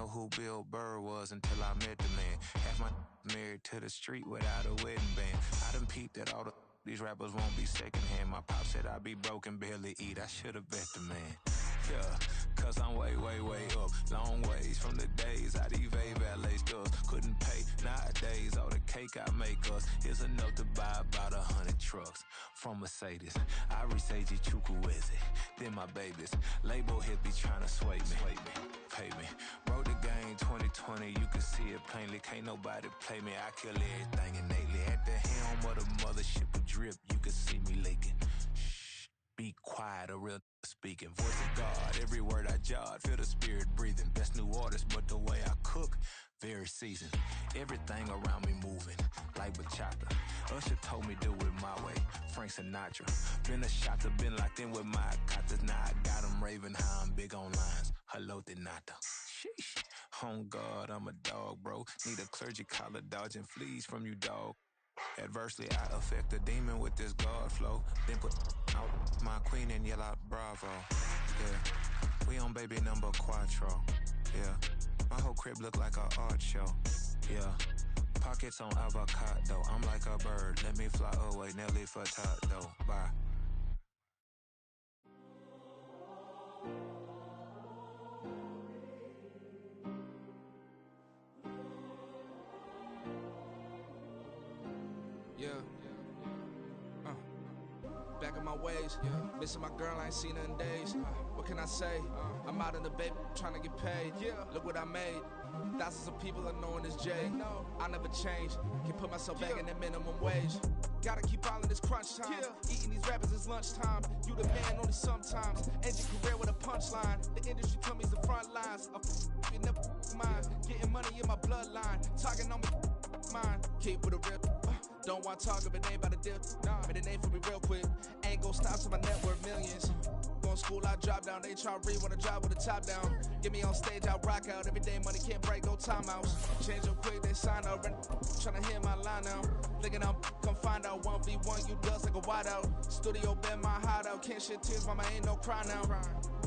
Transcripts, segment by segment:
know who Bill Burr was until I met the man. Half my married to the street without a wedding band. I done peeped that all these rappers won't be secondhand. My pop said I'd be broken, barely eat. I should've bet the man. Yeah, cause I'm way, way, way up. Long ways from the days I evade valet stores. Couldn't pay nowadays. All the cake I make us is enough to buy about 100 trucks from Mercedes. I resage Chukwueze, then my babies. Label hit be trying to sway me. Pay me. Wrote the game 2020, you can see it plainly. Can't nobody play me. I kill everything innately. At the helm of the mothership of drip, you can see me leaking. Shh, be quiet, a real speaking. Voice of God, every word I jot, feel the spirit breathing. Best new artist, but the way I cook, very seasoned. Everything around me moving, like bachata. Usher told me do it my way, Frank Sinatra. Been a shotter, been locked in with my cotters. Now I got them raving how I'm big on lines. Hello, Denata. Sheesh. On God, I'm a dog, bro. Need a clergy collar, dodging fleas from you, dog. Adversely, I affect a demon with this God flow. Then put out my queen and yell out bravo. Yeah, we on baby number quattro. Yeah, my whole crib look like an art show. Yeah, pockets on avocado. I'm like a bird, let me fly away. Nelly Furtado, bye. Yeah. Back in my ways, missing my girl, I ain't seen her in days. What can I say? I'm out in the baby, trying to get paid. Look what I made. Thousands of people are knowing this Jay. I never change. Can put myself back in the minimum wage. Gotta keep all in this crunch time. Eating these rappers is lunchtime. You the man only sometimes. End your career with a punchline. The industry told me the front lines. You never mind. Getting money in my bloodline. Talking on me, mine. Keep with a real. Don't want to talk if it ain't about a dip. Made a name for me real quick. Ain't gon' stop till my net worth millions. Going school, I drop down. They try to read when I drive with the top down. Get me on stage, I rock out. Every day money can't break, no timeouts. Change up quick, they sign up. Tryna hear my line now. Thinking I'm come find out 1v1, you dust like a wideout. Studio been my hideout. Can't shed tears, mama ain't no cry now.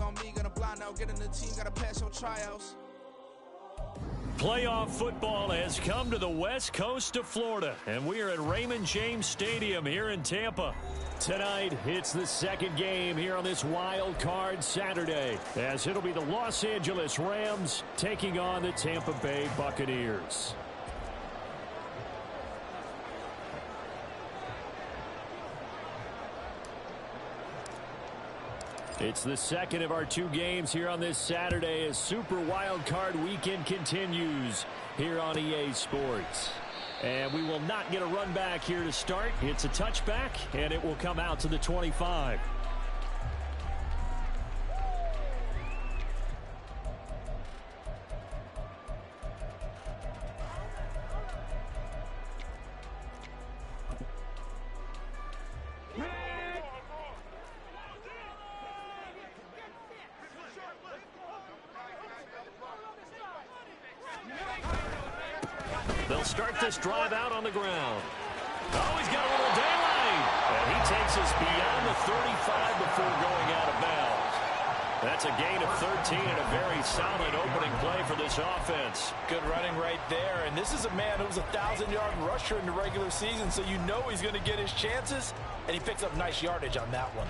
On me, gonna blind out. Get in the team, gotta pass your tryouts. Playoff football has come to the west coast of Florida, and we are at Raymond James Stadium here in Tampa. Tonight, it's the second game here on this wild card Saturday, as it'll be the Los Angeles Rams taking on the Tampa Bay Buccaneers. It's the second of our two games here on this Saturday as Super Wild Card Weekend continues here on EA Sports. And we will not get a run back here to start. It's a touchback, and it will come out to the 25. They'll start this drive out on the ground. Oh, he's got a little daylight. And he takes us beyond the 35 before going out of bounds. That's a gain of 13 and a very solid opening play for this offense. Good running right there. And this is a man who's a 1,000-yard rusher in the regular season, so you know he's going to get his chances. And he picks up nice yardage on that one.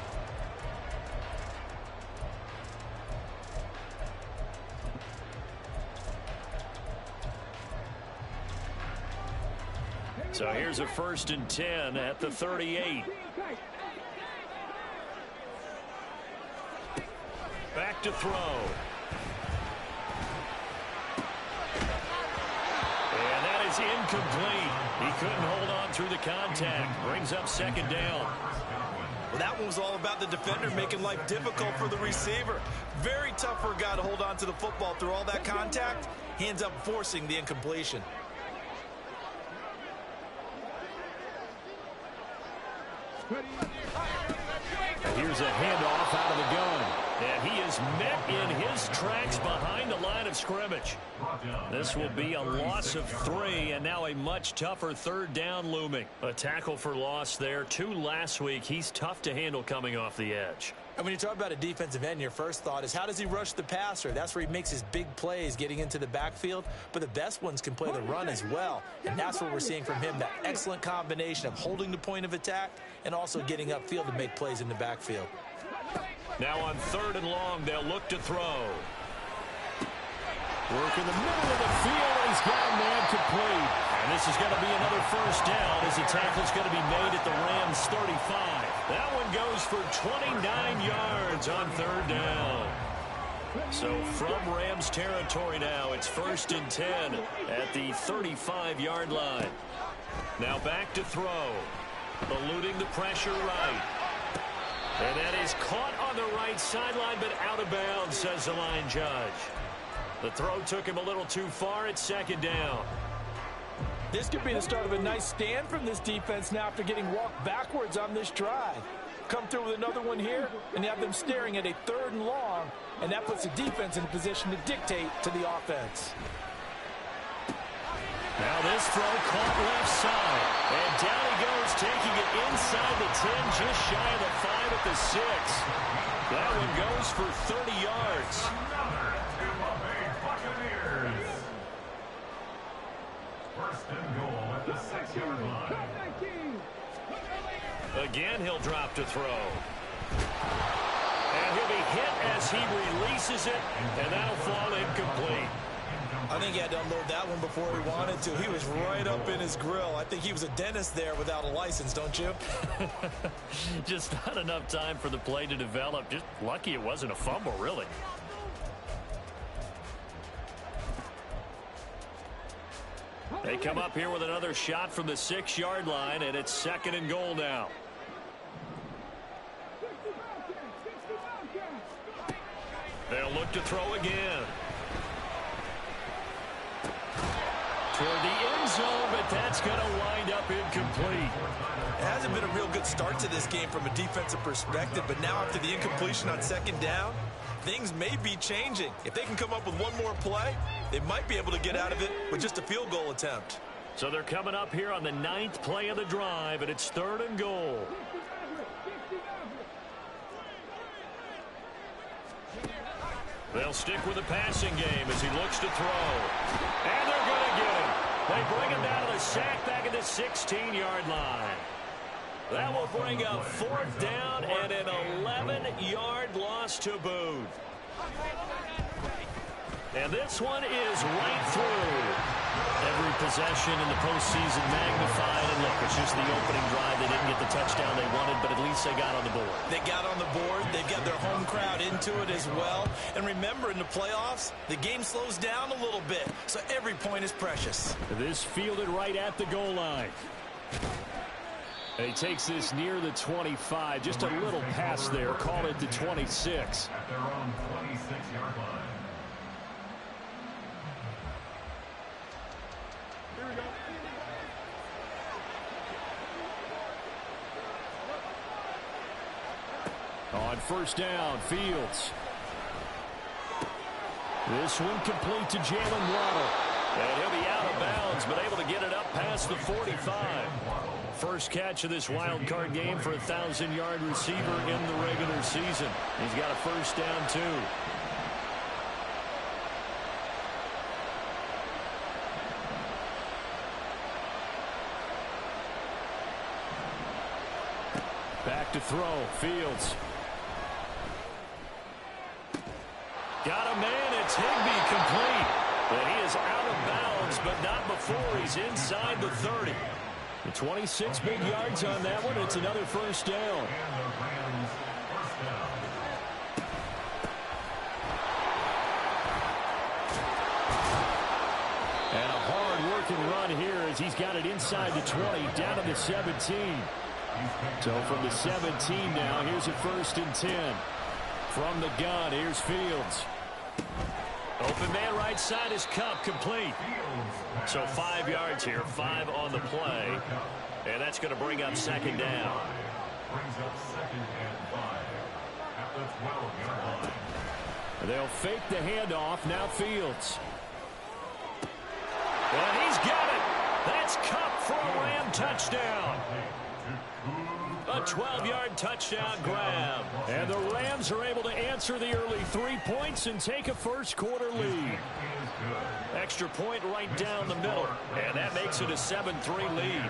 So here's a 1st and 10 at the 38. Back to throw. And that is incomplete. He couldn't hold on through the contact. Brings up 2nd down. Well, that one was all about the defender making life difficult for the receiver. Very tough for a guy to hold on to the football through all that contact. He ends up forcing the incompletion. Here's a handoff out of the gun. And he is met in his tracks behind the line of scrimmage. This will be a loss of 3, and now a much tougher 3rd down looming. A tackle for loss there. 2 last week. He's tough to handle coming off the edge. And when you talk about a defensive end, your first thought is, how does he rush the passer? That's where he makes his big plays getting into the backfield. But the best ones can play the run as well. And that's what we're seeing from him, that excellent combination of holding the point of attack and also getting upfield to make plays in the backfield. Now on 3rd and long, they'll look to throw. Work in the middle of the field. He's got a man complete. And this is going to be another first down as the tackle's going to be made at the Rams 35. That one goes for 29 yards on 3rd down. So from Rams territory now, it's 1st and 10 at the 35-yard line. Now back to throw. Eluding the pressure right. And that is caught on the right sideline, but out of bounds, says the line judge. The throw took him a little too far. It's 2nd down. This could be the start of a nice stand from this defense now after getting walked backwards on this drive. Come through with another one here, and you have them staring at a 3rd and long, and that puts the defense in a position to dictate to the offense. Now this throw caught left side, and down he goes, taking it inside the 10, just shy of the 5 at the 6. That one goes for 30 yards. Again, he'll drop to throw. And he'll be hit as he releases it, and that'll fall incomplete. I think he had to unload that one before he wanted to. He was right up in his grill. I think he was a dentist there without a license, don't you? Just not enough time for the play to develop. Just lucky it wasn't a fumble, really. They come up here with another shot from the 6-yard line, and it's 2nd and goal now. They'll look to throw again. Toward the end zone, but that's going to wind up incomplete. It hasn't been a real good start to this game from a defensive perspective, but now after the incompletion on 2nd down, things may be changing. If they can come up with one more play, they might be able to get out of it with just a field goal attempt. So they're coming up here on the 9th play of the drive, and it's 3rd and goal. They'll stick with the passing game as he looks to throw. And they're going to get him. They bring him down to the sack back at the 16-yard line. That will bring up 4th down and an 11-yard loss to boot. And this one is right through. Every possession in the postseason magnified. And look, it's just the opening drive. They didn't get the touchdown they wanted, but at least they got on the board. They got on the board. They got their home crowd into it as well. And remember, in the playoffs, the game slows down a little bit, so every point is precious. This fielded right at the goal line. And he takes this near the 25. Just a little pass there. Call it the 26. At their own 26-yard line. On 1st down, Fields. This one complete to Jalen Waddle. And he'll be out of bounds, but able to get it up past the 45. First catch of this wild card game for a 1,000-yard receiver in the regular season. He's got a 1st down, too. Back to throw, Fields. Got a man, it's Higbee complete. But he is out of bounds, but not before he's inside the 30. The 26 big yards on that one. It's another 1st down. And a hard-working run here as he's got it inside the 20, down to the 17. So from the 17 now, here's a 1st and 10. From the gun, here's Fields. Open man right side is Kupp, complete. So 5 yards here, 5 on the play. And that's going to bring up 2nd down. Brings up 2nd and 5 at the 12-yard line. They'll fake the handoff, now Fields. And he's got it. That's Kupp for a Ram touchdown. A 12-yard touchdown grab. And the Rams are able to answer the early 3 points and take a first-quarter lead. Extra point right down the middle. And that makes it a 7-3 lead.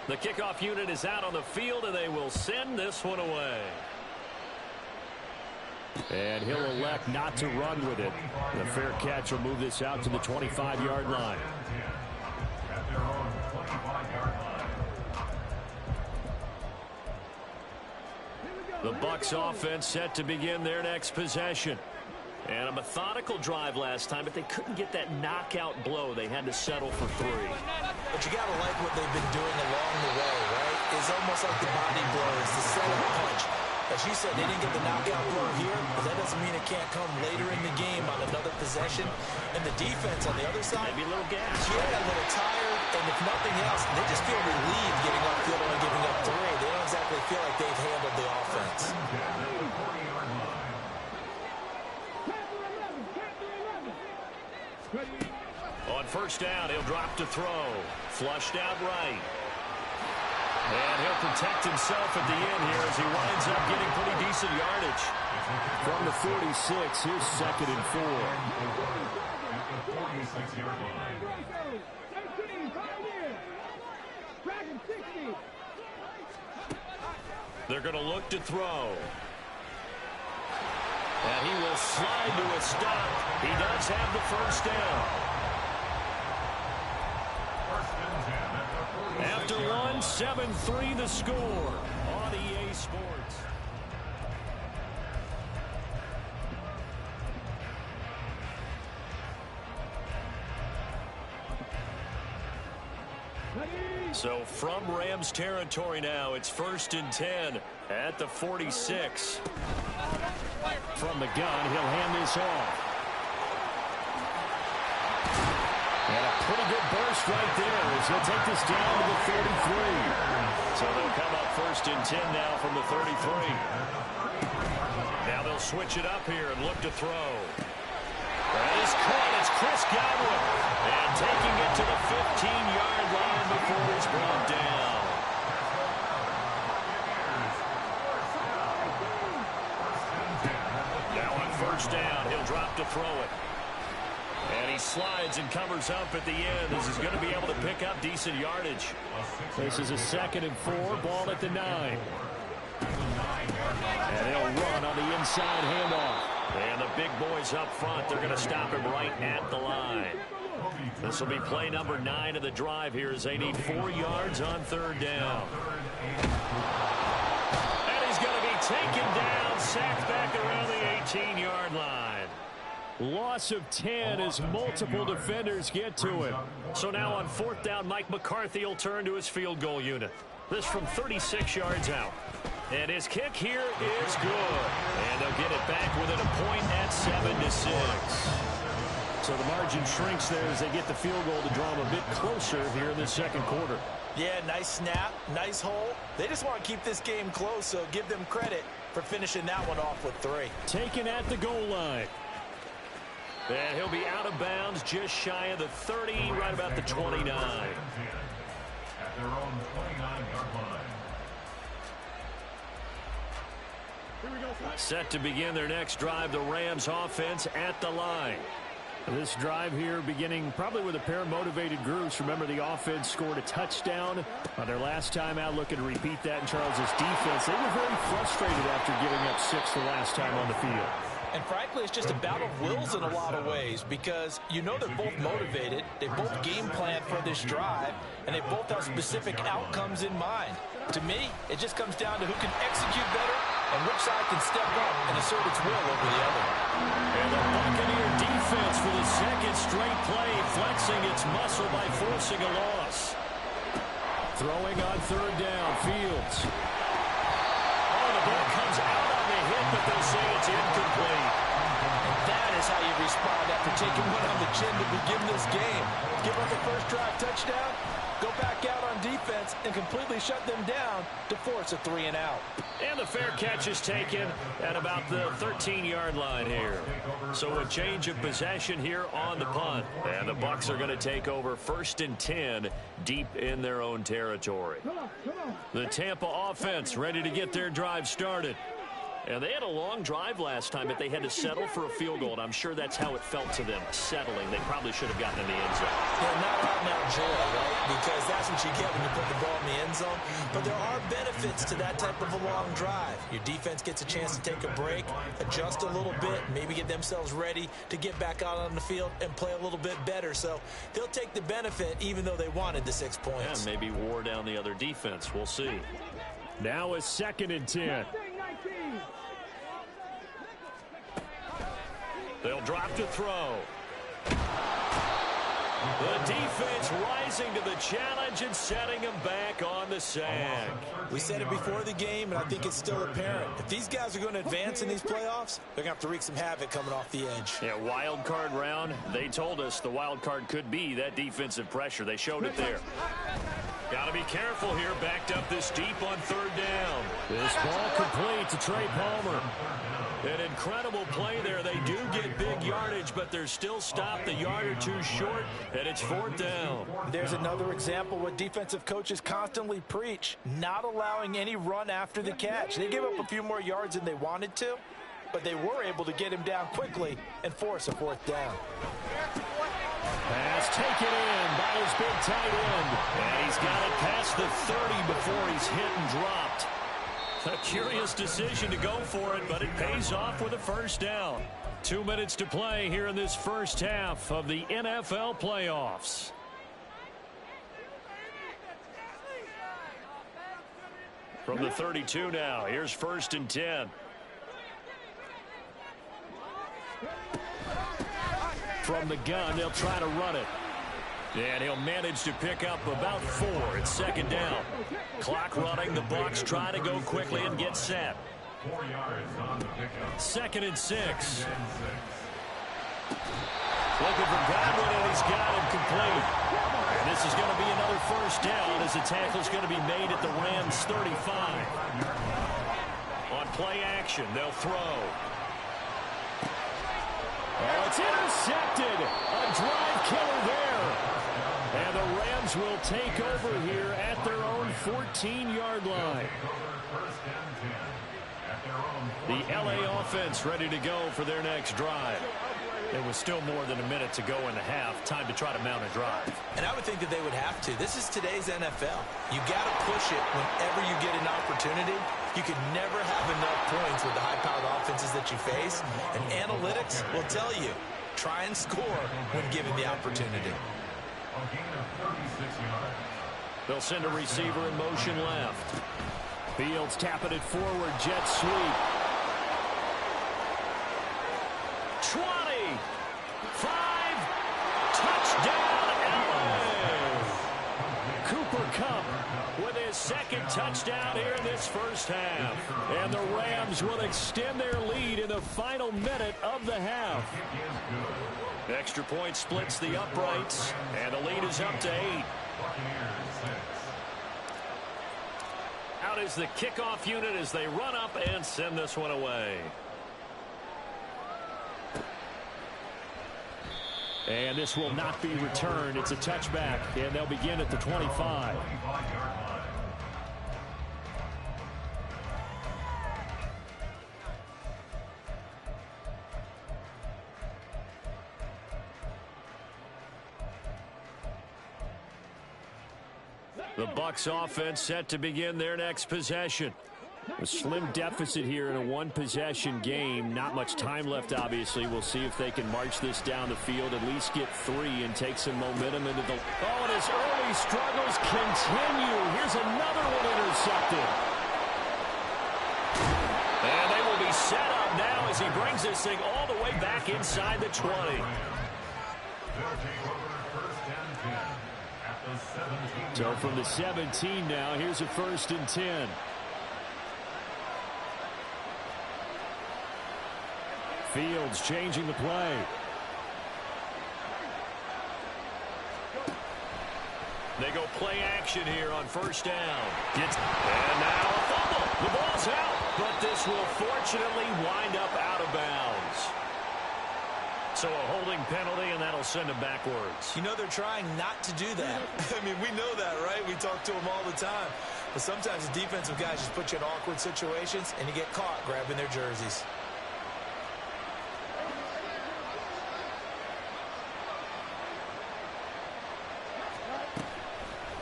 The kickoff unit is out on the field, and they will send this one away. And he'll elect not to run with it. The fair catch will move this out to the 25-yard line. The Bucs offense set to begin their next possession. And a methodical drive last time, but they couldn't get that knockout blow. They had to settle for 3. But you got to like what they've been doing along the way, right? It's almost like the body blows, the setup punch. As you said, they didn't get the knockout blow here, but that doesn't mean it can't come later in the game on another possession. And the defense on the other side, maybe a little gas. Yeah, a little tired, and if nothing else, they just feel relieved getting upfield and only giving up 3. They don't exactly feel like they've handled the offense. On first down, he'll drop to throw. Flushed out right. And he'll protect himself at the end here as he winds up getting pretty decent yardage. From the 46, here's 2nd and 4. They're going to look to throw. And he will slide to a stop. He does have the first down. After 1, 7-3 the score on EA Sports. So from Rams territory now, it's 1st and 10 at the 46. From the gun, he'll hand this off. And a pretty good burst right there as he'll take this down to the 33. So they'll come up 1st and 10 now from the 33. Now they'll switch it up here and look to throw. That is caught. It's Chris Godwin. And taking it to the 15-yard line before he's brought down. Now on first down, he'll drop to throw it. And he slides and covers up at the end as he's going to be able to pick up decent yardage. This is a 2nd and 4, ball at the 9. And he'll run on the inside handoff. And the big boys up front, they're going to stop him right at the line. This will be play number 9 of the drive here as they need 4 yards on 3rd down. And he's going to be taken down, sacked back around the 18-yard line. Loss of 10 as multiple defenders get to him. So now on 4th down, Mike McCarthy will turn to his field goal unit. This from 36 yards out. And his kick here is good. And they'll get it back within a point at 7-6. So the margin shrinks there as they get the field goal to draw them a bit closer here in the 2nd quarter. Yeah, nice snap, nice hole. They just want to keep this game close, so give them credit for finishing that one off with 3. Taken at the goal line. And he'll be out of bounds just shy of the 30, right about the 29. At their own 29-yard line. Set to begin their next drive, the Rams offense at the line. This drive here beginning probably with a pair of motivated groups. Remember, the offense scored a touchdown on their last time out, looking to repeat that in Charles's defense. They were very frustrated after giving up 6 the last time on the field. And frankly, it's just a battle of wills in a lot of ways because you know they're both motivated, they both game plan for this drive, and they both have specific outcomes in mind. To me, it just comes down to who can execute better and which side can step up and assert its will over the other. And the Buccaneer defense for the 2nd straight play, flexing its muscle by forcing a loss. Throwing on 3rd down, Fields. Oh, the ball comes out on the hit, but they'll say it's incomplete. And that is how you respond after taking one on the chin to begin this game. Give up a first drive touchdown. go back out on defense and completely shut them down to force a 3-and-out. And the fair catch is taken at about the 13-yard line here. So a change of possession here on the punt. And the Bucs are going to take over 1st and 10 deep in their own territory. The Tampa offense ready to get their drive started. And they had a long drive last time, but they had to settle for a field goal, and I'm sure that's how it felt to them, settling. They probably should have gotten in the end zone. Yeah, not out now joy, right? Because that's what you get when you put the ball in the end zone. But there are benefits to that type of a long drive. Your defense gets a chance to take a break, adjust a little bit, maybe get themselves ready to get back out on the field and play a little bit better. So they'll take the benefit even though they wanted the 6 points. And maybe wore down the other defense. We'll see. Now a 2nd and 10. They'll drop to throw. The defense rising to the challenge and setting them back on the sack. We said it before the game, and I think it's still apparent. If these guys are going to advance in these playoffs, they're going to have to wreak some havoc coming off the edge. Yeah, wild card round. They told us the wild card could be that defensive pressure. They showed it there. Got to be careful here. Backed up this deep on 3rd down. This ball complete to Trey Palmer. An incredible play there. They do get big yardage, but they're still stopped a yard or two short, and it's 4th down. There's another example what defensive coaches constantly preach, not allowing any run after the catch. They gave up a few more yards than they wanted to, but they were able to get him down quickly and force a 4th down. Pass taken in by his big tight end, and he's got it past the 30 before he's hit and dropped. A curious decision to go for it, but it pays off with a 1st down. 2 minutes to play here in this first half of the NFL playoffs. From the 32 now, here's 1st and 10. From the gun, they'll try to run it. And he'll manage to pick up about 4. It's 2nd down. Clock running. The Bucs try to go quickly and get set. 4 yards on the pickup. 2nd and 6. Looking for Godwin, and he's got him complete. And this is going to be another 1st down as the tackle's going to be made at the Rams' 35. On play action, they'll throw. Oh, it's intercepted. A drive killer there. And the Rams will take over here at their own 14-yard line. The LA offense ready to go for their next drive. There was still more than a minute to go in the half. Time to try to mount a drive. And I would think that they would have to. This is today's NFL. You got to push it whenever you get an opportunity. You can never have enough points with the high-powered offenses that you face. And analytics will tell you, try and score when given the opportunity. A gain of 36 yards. They'll send a receiver in motion left. Fields tapping it forward. Jet sweep. 20. 5. Touchdown, LA. Cooper Kupp with his 2nd touchdown here in this first half. And the Rams will extend their lead in the final minute of the half. Extra point splits the uprights, and the lead is up to 8. Out is the kickoff unit as they run up and send this one away. And this will not be returned. It's a touchback, and they'll begin at the 25. The Bucs offense set to begin their next possession. A slim deficit here in a one-possession game. Not much time left, obviously. We'll see if they can march this down the field, at least get 3 and take some momentum into the... Oh, and his early struggles continue. Here's another one intercepted. And they will be set up now as he brings this thing all the way back inside the 20. So from the 17 now, here's a 1st and 10. Fields changing the play. They go play action here on first down. And now a fumble. The ball's out, but this will fortunately wind up out of bounds. So a holding penalty, and that'll send him backwards. You know they're trying not to do that. I mean, we know that, right? We talk to them all the time. But sometimes the defensive guys just put you in awkward situations, and you get caught grabbing their jerseys.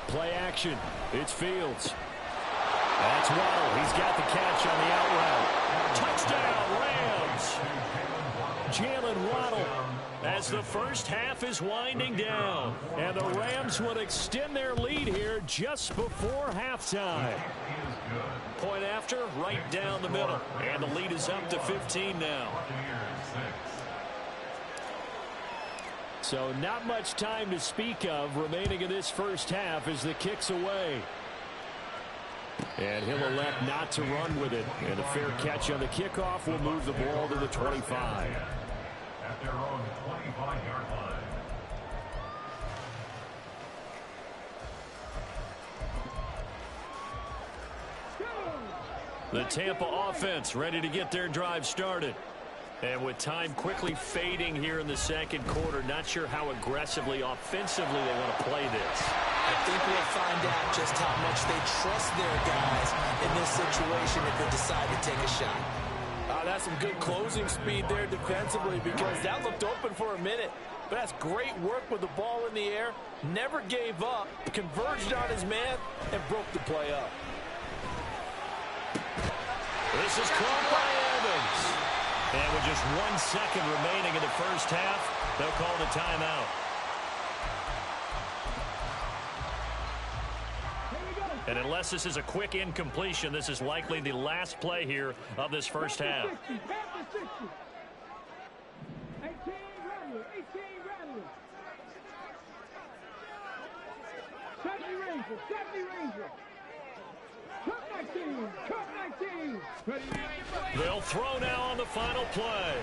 Play action. It's Fields. That's Waddle. He's got the catch on the out route. Touchdown, Rams. Jalen Waddle as the first half is winding down. And the Rams would extend their lead here just before halftime. Point after, right down the middle. And the lead is up to 15 now. So not much time to speak of remaining in this first half as the kick's away. And he'll elect not to run with it. And a fair catch on the kickoff will move the ball to the 25. At their own 25-yard line. The Tampa offense ready to get their drive started. And with time quickly fading here in the second quarter, not sure how aggressively, offensively they want to play this. I think we'll find out just how much they trust their guys in this situation if they decide to take a shot. That's some good closing speed there defensively because that looked open for a minute. But that's great work with the ball in the air. Never gave up, converged on his man, and broke the play up. This is caught by Evans. And with just 1 second remaining in the first half, they'll call the timeout. And unless this is a quick incompletion, this is likely the last play here of this first half. 18 Rattler. 70 Ranger. Cut 19. They'll throw now on the final play.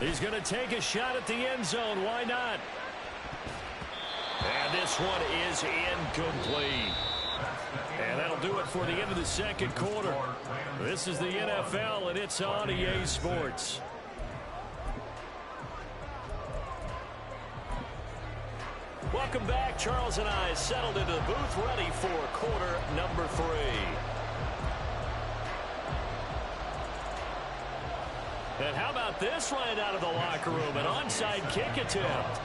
He's going to take a shot at the end zone. Why not? And this one is incomplete. And that'll do it for the end of the second quarter. This is the NFL, and it's on EA Sports. Welcome back. Charles and I settled into the booth, ready for quarter number 3. And how about this right out of the locker room? An onside kick attempt.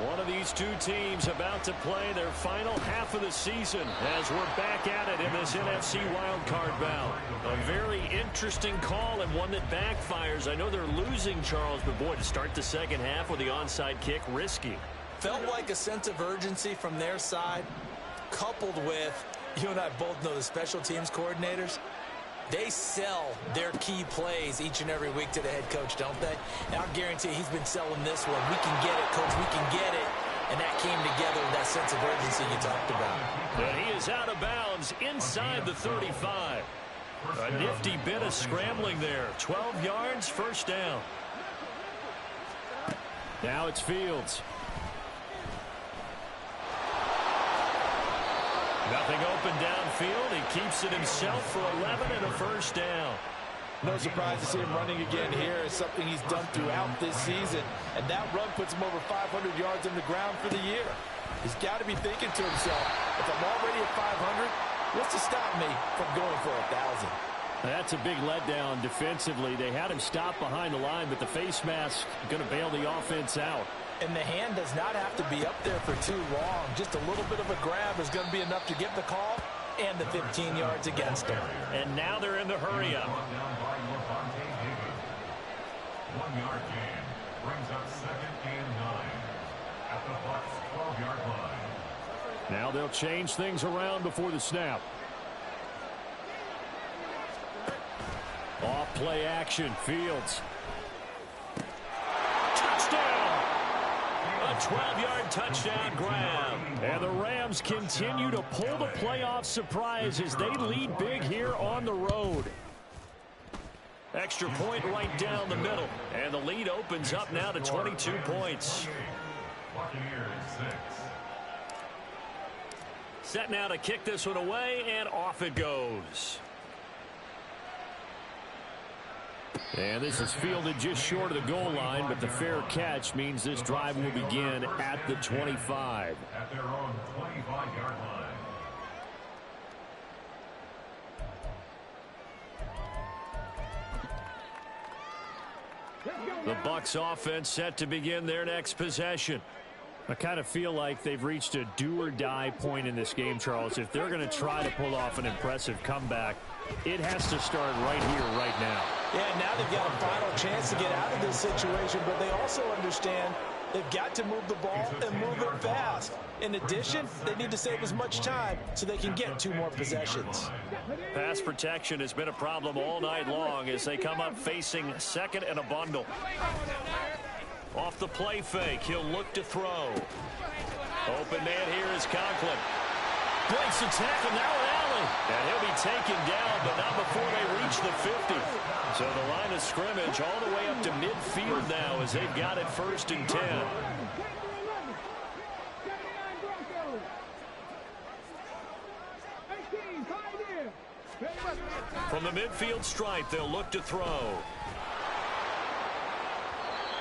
One of these two teams about to play their final half of the season as we're back at it in this NFC wildcard bout. A very interesting call and one that backfires. I know they're losing, Charles, but boy, to start the second half with the onside kick, risky. Felt like a sense of urgency from their side, coupled with, you and I both know the special teams coordinators. They sell their key plays each and every week to the head coach, don't they? And I'll guarantee he's been selling this one. We can get it, coach. We can get it. And that came together with that sense of urgency you talked about. And he is out of bounds inside the 35. A nifty bit of scrambling there. 12 yards, first down. Now it's Fields. Nothing open downfield. He keeps it himself for 11 and a first down. No surprise to see him running again here. It's something he's done throughout this season. And that run puts him over 500 yards on the ground for the year. He's got to be thinking to himself, if I'm already at 500, what's to stop me from going for 1,000? That's a big letdown defensively. They had him stop behind the line, but the face mask going to bail the offense out. And the hand does not have to be up there for too long. Just a little bit of a grab is going to be enough to get the call and the 15 yards against him. And now they're in the hurry up. 1-yard gain brings up 2nd and 9 at the Bucs 12-yard line. Now they'll change things around before the snap. Off play action, Fields. Touchdown! A 12-yard touchdown grab. And the Rams continue to pull the playoff surprise as they lead big here on the road. Extra point right down the middle. And the lead opens up now to 22 points. Buccaneers 6. Set now to kick this one away, and off it goes. And this is fielded just short of the goal line, but the fair catch means this drive will begin at the 25. At their own 25-yard line. The Bucs offense set to begin their next possession. I kind of feel like they've reached a do-or-die point in this game, Charles. If they're going to try to pull off an impressive comeback, it has to start right here, right now. Yeah, now they've got a final chance to get out of this situation, but they also understand they've got to move the ball and move it fast. In addition, they need to save as much time so they can get 2 more possessions. Pass protection has been a problem all night long as they come up facing second and a bundle. Off the play fake, he'll look to throw. Open man here is Conklin. Breaks the tackle, now an alley. And he'll be taken down, but not before they reach the 50. So the line of scrimmage all the way up to midfield now as they've got it 1st and 10. From the midfield stripe, they'll look to throw.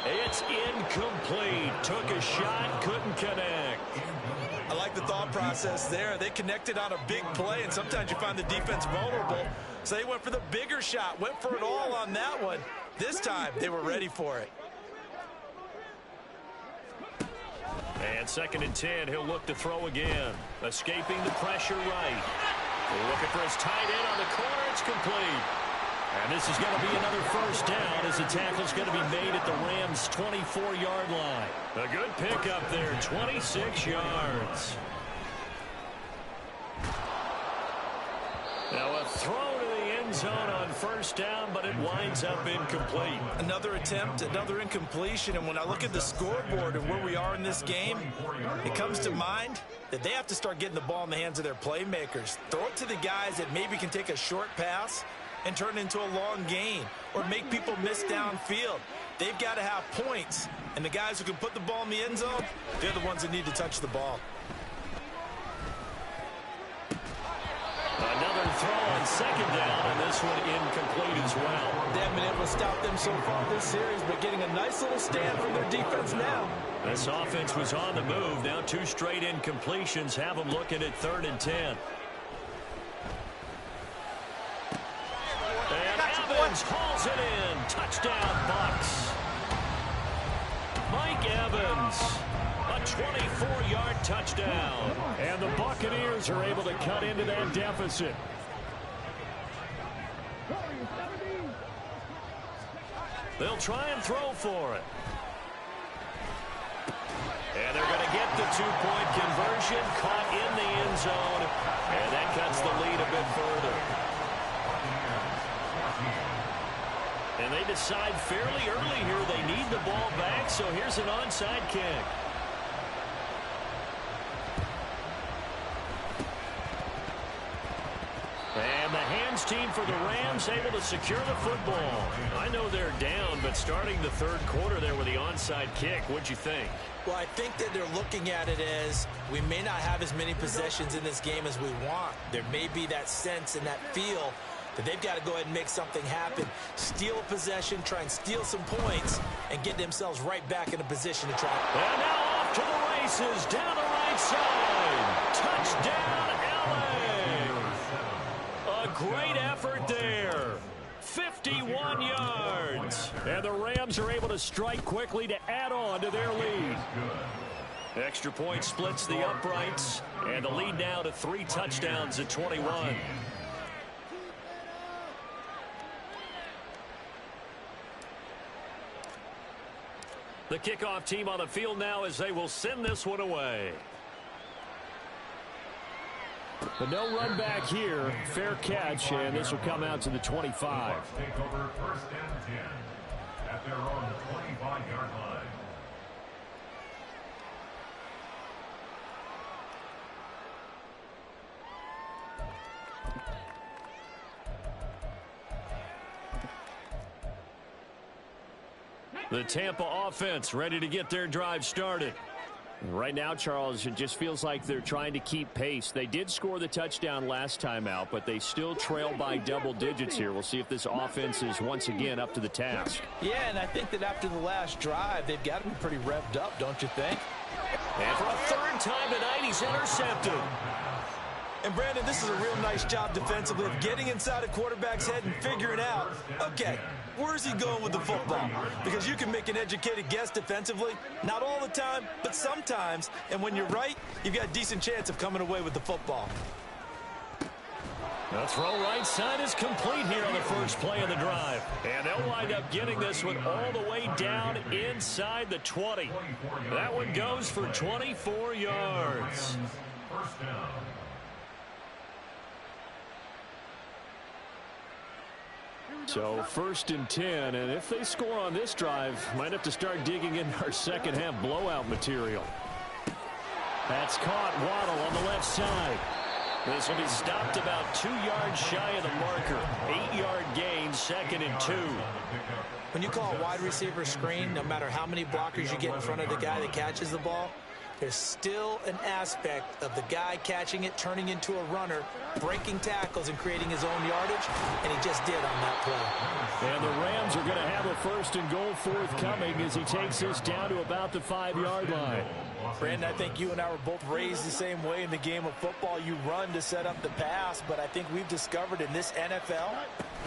It's incomplete. Took a shot, couldn't connect. I like the thought process there. They connected on a big play, and sometimes you find the defense vulnerable. So they went for the bigger shot, went for it all on that one. This time, they were ready for it. And 2nd and 10, he'll look to throw again. Escaping the pressure right. Looking for his tight end on the corner. It's complete. And this is going to be another 1st down as the tackle's going to be made at the Rams' 24-yard line. A good pickup there, 26 yards. Now a throw to the end zone on 1st down, but it winds up incomplete. Another attempt, another incompletion, and when I look at the scoreboard and where we are in this game, it comes to mind that they have to start getting the ball in the hands of their playmakers. Throw it to the guys that maybe can take a short pass and turn it into a long gain or make people miss downfield. They've got to have points, and the guys who can put the ball in the end zone, they're the ones that need to touch the ball. Another throw on 2nd down, and this one incomplete as well. They haven't been able to stop them so far this series, but getting a nice little stand from their defense now. This offense was on the move. Now 2 straight incompletions have them looking at 3rd and 10. And Evans hauls it in. Touchdown, Bucs. Mike Evans, a 24-yard touchdown. And the Buccaneers are able to cut into that deficit. They'll try and throw for it. And they're going to get the 2-point conversion, caught in the end zone, and that cuts the lead a bit further. And they decide fairly early here they need the ball back, so here's an onside kick. And the hands team for the Rams able to secure the football. I know they're down, but starting the 3rd quarter there with the onside kick, what'd you think? Well, I think that they're looking at it as we may not have as many possessions in this game as we want. There may be that sense and that feel that they've got to go ahead and make something happen. Steal a possession, try and steal some points, and get themselves right back in a position to try. And now off to the races, down the right side. Touchdown, LA. A great effort there. 51 yards. And the Rams are able to strike quickly to add on to their lead. Extra point splits the uprights, and the lead now to 3 touchdowns at 21. The kickoff team on the field now as they will send this one away. But no run back here. Fair catch, and this will come out to the 25. Take over 1st and 10 at their own 25-yard line. The Tampa offense ready to get their drive started. Right now, Charles, it just feels like they're trying to keep pace. They did score the touchdown last time out, but they still trail by double digits here. We'll see if this offense is once again up to the task. Yeah, and I think that after the last drive, they've got to be pretty revved up, don't you think? And for a third time tonight, he's intercepted. And, Brandon, this is a real nice job defensively of getting inside a quarterback's head and figuring out, okay, where's he going with the football? Because you can make an educated guess defensively. Not all the time, but sometimes. And when you're right, you've got a decent chance of coming away with the football. The throw right side is complete here on the first play of the drive. And they'll wind up getting this one all the way down inside the 20. That one goes for 24 yards. First down. So 1st and 10, and if they score on this drive, might have to start digging in our second half blowout material. That's caught. Waddle on the left side. This will be stopped about 2 yards shy of the marker. 8-yard gain, 2nd and 2. When you call a wide receiver screen, no matter how many blockers you get in front of the guy that catches the ball, there's still an aspect of the guy catching it, turning into a runner, breaking tackles and creating his own yardage, and he just did on that play. And the Rams are going to have a 1st and goal forthcoming as he takes this down to about the 5-yard line. Brandon, I think you and I were both raised the same way in the game of football. You run to set up the pass, but I think we've discovered in this NFL,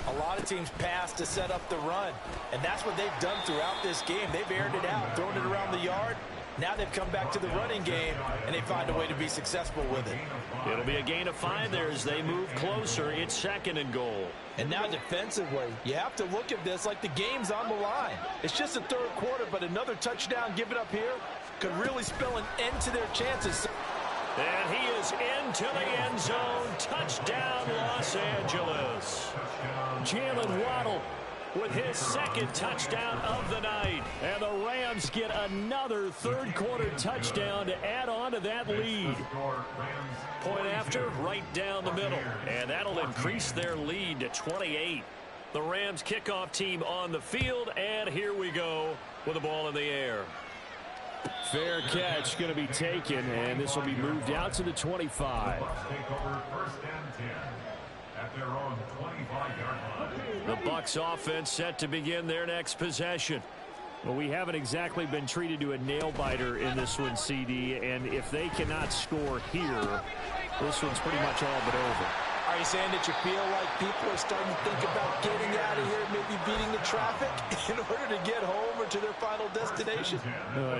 a lot of teams pass to set up the run. And that's what they've done throughout this game. They've aired it out, thrown it around the yard. Now they've come back to the running game, and they find a way to be successful with it. It'll be a gain of 5 there as they move closer. It's 2nd and goal. And now defensively, you have to look at this like the game's on the line. It's just the 3rd quarter, but another touchdown given up here could really spell an end to their chances. And he is into the end zone. Touchdown, Los Angeles. Jalen Waddle with his 2nd touchdown of the night. And the Rams get another 3rd quarter touchdown to add on to that lead. Point after, right down the middle. And that'll increase their lead to 28. The Rams kickoff team on the field, and here we go with the ball in the air. Fair catch going to be taken, and this will be moved out to the 25. The Bucs take over 1st and 10 at their own 25-yard line. The Bucs offense set to begin their next possession. Well, we haven't exactly been treated to a nail-biter in this one, CD, and if they cannot score here, this one's pretty much all but over. Are you saying that you feel like people are starting to think about getting out of here, maybe beating the traffic in order to get home or to their final destination?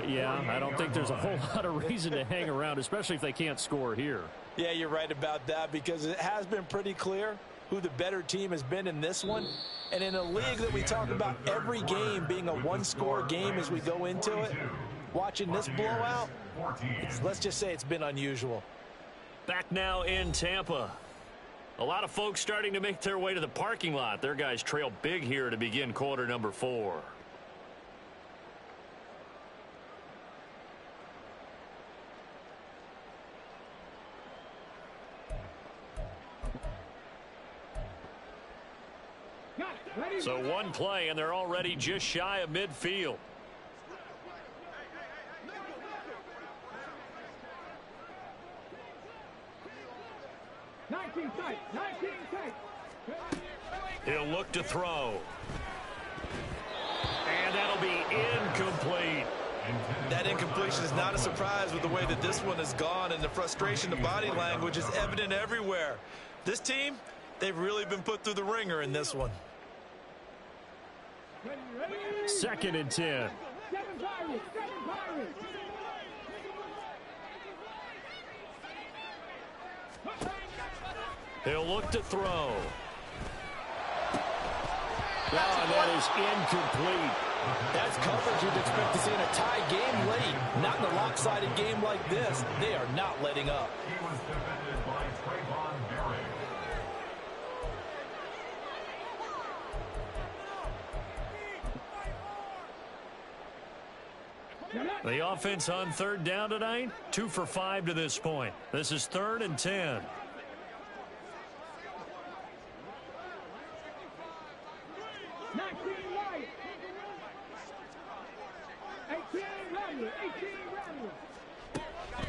Yeah, I don't think there's a whole lot of reason to hang around, especially if they can't score here. Yeah, you're right about that, because it has been pretty clear who the better team has been in this one. And in a league that we talk about every game being a one-score game as we go into it, watching this blowout, let's just say it's been unusual. Back now in Tampa. A lot of folks starting to make their way to the parking lot. Their guys trail big here to begin quarter number 4. So one play, and they're already just shy of midfield. He'll look to throw. And that'll be incomplete. That incompletion is not a surprise with the way that this one has gone, and the frustration, the body language is evident everywhere. This team, they've really been put through the ringer in this one. 2nd and 10. He'll look to throw. And that is incomplete. That's coverage you'd expect to see in a tie game late. Not in a lopsided game like this. They are not letting up. He was defended by Trayvon Berry. The offense on 3rd down tonight, 2 for 5 to this point. This is 3rd and 10.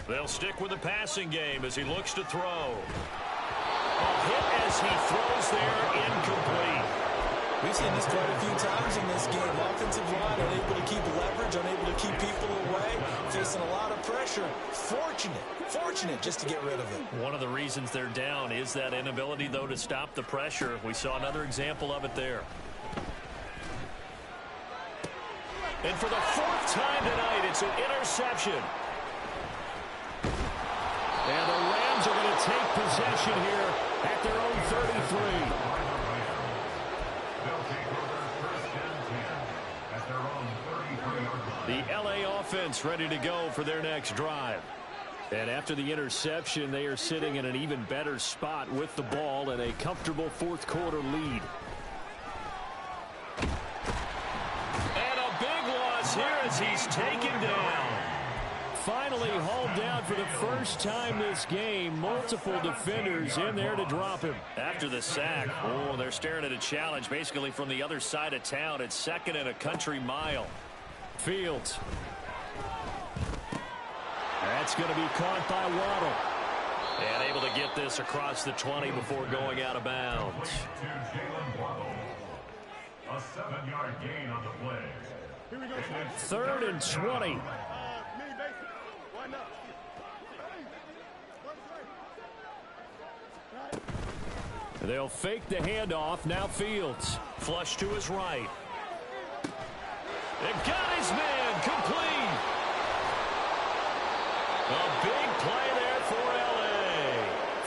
They'll stick with the passing game as he looks to throw. A hit as he throws there, incomplete. We've seen this quite a few times in this game. Offensive line unable to keep leverage, unable to keep people away, facing a lot of pressure. Fortunate just to get rid of it. One of the reasons they're down is that inability, though, to stop the pressure. We saw another example of it there. And for the fourth time tonight, it's an interception. And the Rams are going to take possession here at their own 33. The LA offense ready to go for their next drive. And after the interception, they are sitting in an even better spot with the ball and a comfortable fourth quarter lead. And a big loss here as he's taken down. Finally hauled down for the first time this game. Multiple defenders in there to drop him. After the sack, they're staring at a challenge basically from the other side of town. It's second and a country mile. Fields. That's going to be caught by Waddle. And able to get this across the 20 before going out of bounds. A 7-yard gain on the play. 3rd and 20. They'll fake the handoff. Now Fields. Flush to his right. And got his man complete. A big play there for LA.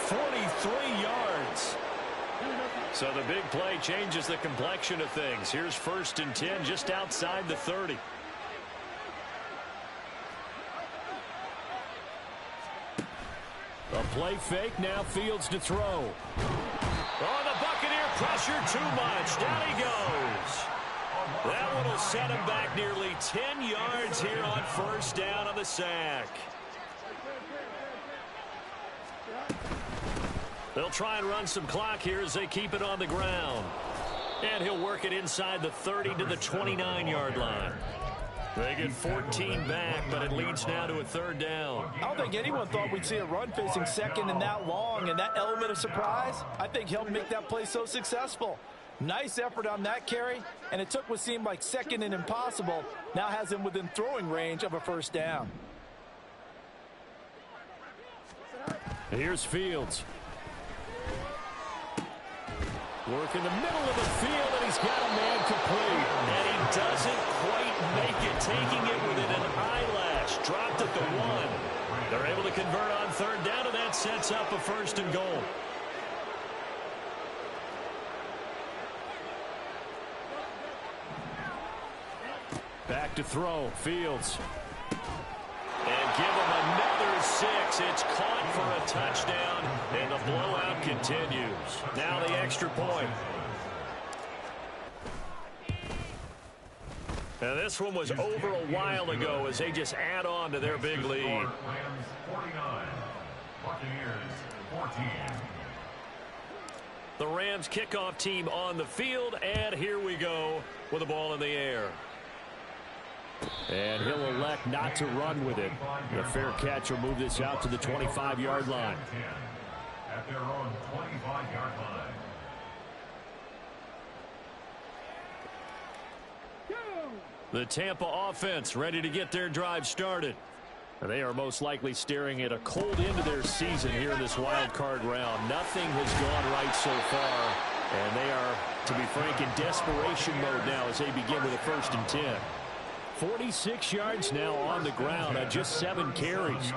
43 yards. So the big play changes the complexion of things. Here's 1st and 10 just outside the 30. A play fake. Now Fields to throw. Oh, the Buccaneer pressure too much. Down he goes. That one will set him back nearly 10 yards here on 1st down on the sack. They'll try and run some clock here as they keep it on the ground. And he'll work it inside the 30 to the 29-yard line. They get 14 back, but it leads now to a 3rd down. I don't think anyone thought we'd see a run facing second and that long, and that element of surprise, I think, helped make that play so successful. Nice effort on that carry, and it took what seemed like second and impossible, now has him within throwing range of a 1st down. Here's Fields. Work in the middle of the field, and he's got a man complete. And he doesn't quite make it, taking it within an eyelash. Dropped at the 1. They're able to convert on 3rd down, and that sets up a 1st and goal. Back to throw. Fields. And give him another 6. It's caught for a touchdown, and the blowout continues. Now the extra point. Now this one was over a while ago as they just add on to their big lead. Rams 49, Buccaneers 14. The Rams kickoff team on the field, and here we go with the ball in the air. And he'll elect not to run with it. The fair catch will move this out to the 25-yard line. At their own 25-yard line. The Tampa offense ready to get their drive started. They are most likely staring at a cold end to their season here in this wild card round. Nothing has gone right so far, and they are, to be frank, in desperation mode now as they begin with a 1st and 10. 46 yards now on the ground on just 7 carries.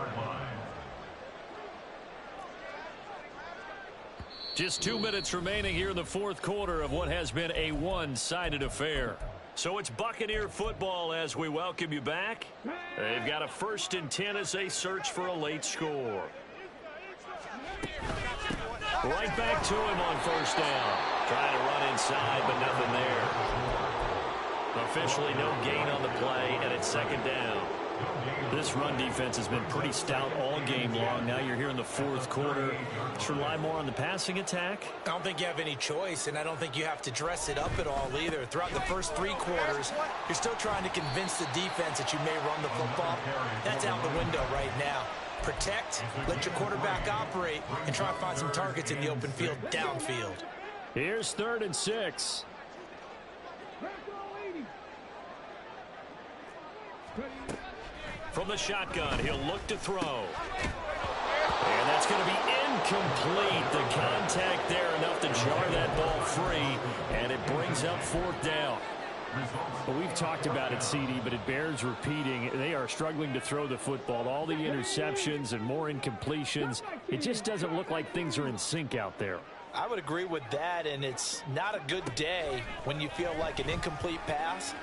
Just 2 minutes remaining here in the 4th quarter of what has been a one-sided affair. So it's Buccaneer football as we welcome you back. They've got a 1st and 10 as they search for a late score. Right back to him on 1st down. Trying to run inside, but nothing there. Officially no gain on the play, and it's 2nd down. This run defense has been pretty stout all game long. Now you're here in the 4th quarter. Let's rely more on the passing attack. I don't think you have any choice, and I don't think you have to dress it up at all either. Throughout the first 3 quarters, you're still trying to convince the defense that you may run the football. That's out the window right now. Protect, let your quarterback operate, and try to find some targets in the open field downfield. Here's 3rd and 6. From the shotgun, he'll look to throw. And that's going to be incomplete. The contact there enough to jar that ball free, and it brings up 4th down. Well, we've talked about it, CD, but it bears repeating. They are struggling to throw the football. All the interceptions and more incompletions. It just doesn't look like things are in sync out there. I would agree with that, and it's not a good day when you feel like an incomplete pass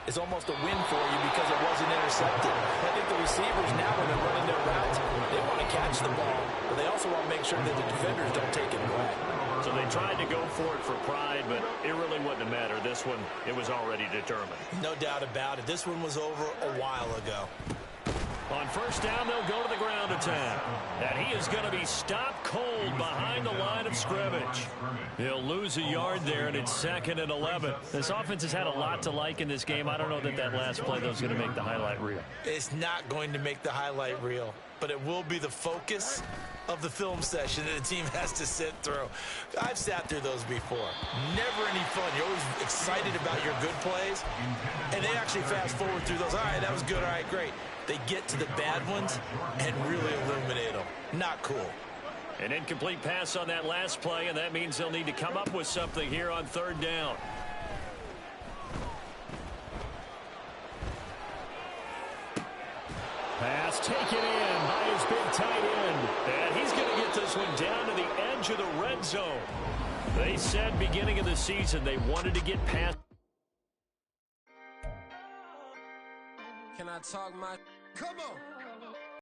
is almost a win for you because it wasn't intercepted. I think the receivers now, when they're running their routes, they want to catch the ball, but they also want to make sure that the defenders don't take it away. So they tried to go for it for pride, but it really wouldn't matter. This one, it was already determined. No doubt about it. This one was over a while ago. On 1st down, they'll go to the ground attack. And he is going to be stopped cold behind the line of scrimmage. He'll lose a yard there, and it's 2nd and 11. This offense has had a lot to like in this game. I don't know that that last play, though, is going to make the highlight reel. It's not going to make the highlight reel, but it will be the focus of the film session that the team has to sit through. I've sat through those before. Never any fun. You're always excited about your good plays, and they actually fast forward through those. All right, that was good. All right, great. They get to the bad ones and really illuminate them. Not cool. An incomplete pass on that last play, and that means they'll need to come up with something here on 3rd down. Pass taken in by his big tight end. And he's going to get this one down to the edge of the red zone. They said beginning of the season they wanted to get past. Can I talk my... Come on.